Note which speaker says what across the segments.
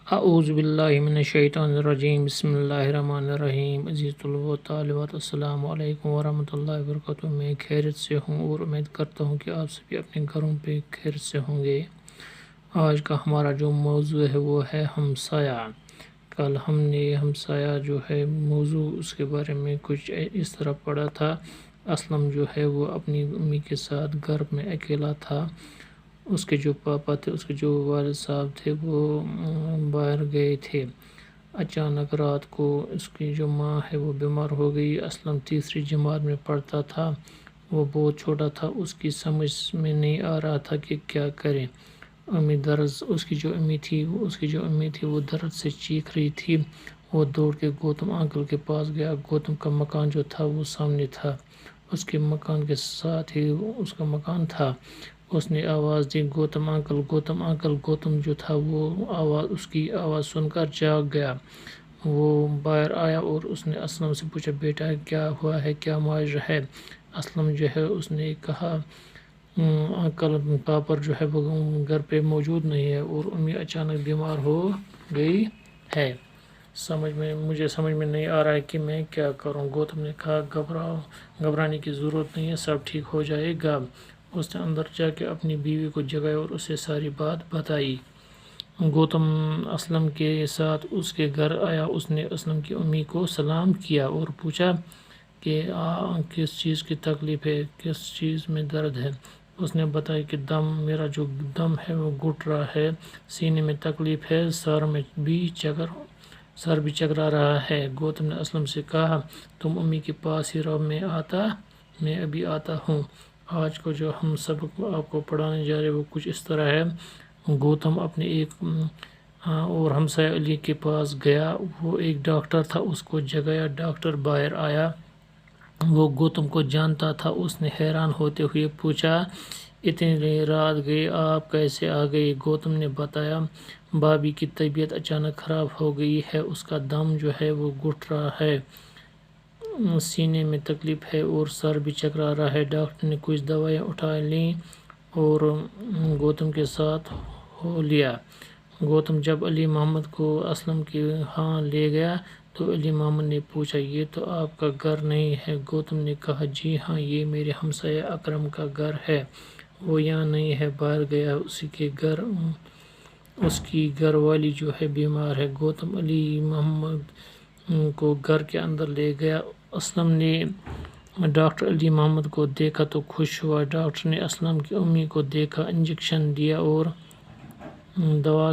Speaker 1: اعوذ باللہ من الشیطان الرجیم بسم اللہ الرحمن الرحیم عزیز طلباء و طالبات السلام علیکم ورحمۃ اللہ وبرکاتہ۔ میں خیریت سے ہوں اور امید کرتا ہوں کہ آپ سبھی اپنے گھروں پہ خیریت سے ہوں گے۔ آج کا ہمارا جو موضوع ہے وہ ہے ہمسایہ۔ کل ہم نے ہمسایہ جو ہے موضوع اس کے بارے میں کچھ اس طرح پڑھا تھا۔ اسلم جو ہے وہ اپنی امی کے ساتھ گھر میں اکیلا تھا۔ اس کے جو پاپا تھے، اس کے جو والد صاحب تھے وہ باہر گئے تھے۔ اچانک رات کو اس کی جو ماں ہے وہ بیمار ہو گئی۔ اسلم تیسری جماعت میں پڑھتا تھا، وہ بہت چھوٹا تھا، اس کی سمجھ میں نہیں آ رہا تھا کہ کیا کرے۔ اس کی جو امی تھی وہ درد سے چیخ رہی تھی۔ وہ دوڑ کے گوتم انکل کے پاس گیا۔ گوتم کا مکان جو تھا وہ سامنے تھا، اس کے مکان کے ساتھ ہی اس کا مکان تھا۔ اس نے آواز دی، گوتم انکل، گوتم انکل۔ گوتم جو تھا وہ اس کی آواز سن کر جاگ گیا۔ وہ باہر آیا اور اس نے اسلم سے پوچھا، بیٹا کیا ہوا ہے، کیا ماجرا ہے؟ اسلم جو ہے اس نے کہا، انکل پاپا جو ہے وہ گھر پہ موجود نہیں ہے اور امی اچانک بیمار ہو گئی ہے۔ مجھے سمجھ میں نہیں آ رہا ہے کہ میں کیا کروں۔ گوتم نے کہا، گھبرانے کی ضرورت نہیں ہے، سب ٹھیک ہو جائے گا۔ اس نے اندر جا کے اپنی بیوی کو جگایا اور اسے ساری بات بتائی۔ گوتم اسلم کے ساتھ اس کے گھر آیا۔ اس نے اسلم کی امی کو سلام کیا اور پوچھا کہ کس چیز کی تکلیف ہے، کس چیز میں درد ہے۔ اس نے بتایا کہ میرا جو دم ہے وہ گھٹ رہا ہے، سینے میں تکلیف ہے، سر بھی چکرا رہا ہے۔ گوتم نے اسلم سے کہا، تم امی کے پاس ہی رہو، میں ابھی آتا ہوں۔ آج کو جو ہم سبق آپ کو پڑھانے جا رہے ہیں وہ کچھ اس طرح ہے۔ گوتم اپنے ایک اور ہمسایہ علی کے پاس گیا۔ وہ ایک ڈاکٹر تھا، اس کو جگایا۔ ڈاکٹر باہر آیا، وہ گوتم کو جانتا تھا۔ اس نے حیران ہوتے ہوئے پوچھا، اتنی رات گئی، آپ کیسے آ گئے؟ گوتم نے بتایا، بھابھی کی طبیعت اچانک خراب ہو گئی ہے، اس کا دم جو ہے وہ گھٹ رہا ہے، سینے میں تکلیف ہے اور سر بھی چکرا رہا ہے۔ ڈاکٹر نے کچھ دوائیاں اٹھا لیں اور گوتم کے ساتھ ہو لیا۔ گوتم جب علی محمد کو اسلم کے ہاں لے گیا تو علی محمد نے پوچھا، یہ تو آپ کا گھر نہیں ہے؟ گوتم نے کہا، جی ہاں، یہ میرے ہمسایہ اکرم کا گھر ہے، وہ یہاں نہیں ہے، باہر گیا، اس کی گھر والی جو ہے بیمار ہے۔ گوتم علی محمد کو گھر کے اندر لے گیا۔ اسلم نے ڈاکٹر علی محمد کو دیکھا تو خوش ہوا۔ ڈاکٹر نے اسلم کی امی کو دیکھا، انجیکشن دیا اور دوا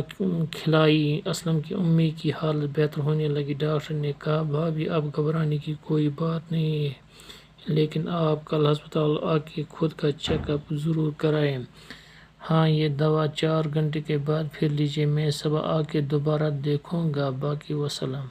Speaker 1: کھلائی۔ اسلم کی امی کی حالت بہتر ہونے لگی۔ ڈاکٹر نے کہا، بھابھی اب گھبرانے کی کوئی بات نہیں ہے، لیکن آپ کل ہسپتال آ کے خود کا چیک اپ ضرور کرائیں۔ ہاں، یہ دوا 4 گھنٹے کے بعد پھر لیجیے، میں صبح آ کے دوبارہ دیکھوں گا۔ باقی وسلام۔